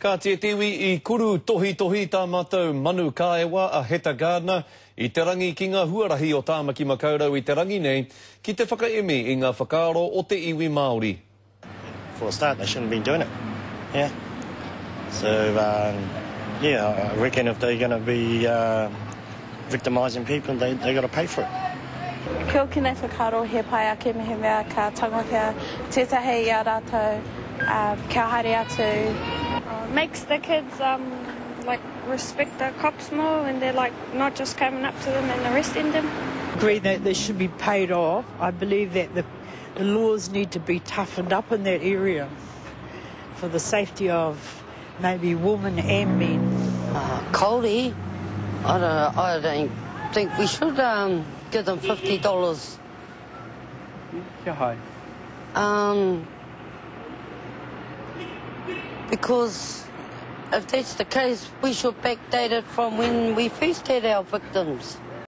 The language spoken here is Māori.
Ka te tiwi I kuru tohi tā mātou manu kāewa a Heta Gardner I te rangi ki ngā huarahi o Tāmaki Makaurau I te rangi nei ki te whakaemi I ngā whakaaro o te iwi Māori. For a start, they shouldn't have been doing it. Yeah. So, I reckon if they're going to be victimising people, they got to pay for it. Kia ora nei whakaaro he pai ake mehe mea ka tangotia tētahi I a rātou kia haere atu. Makes the kids like respect the cops more when they're like not just coming up to them and arresting them. I agree that they should be paid off. I believe that the laws need to be toughened up in that area for the safety of maybe women and men. Kāore, I don't think we should give them $50. Kia hai. Because if that's the case, we should backdate it from when we first had our victims.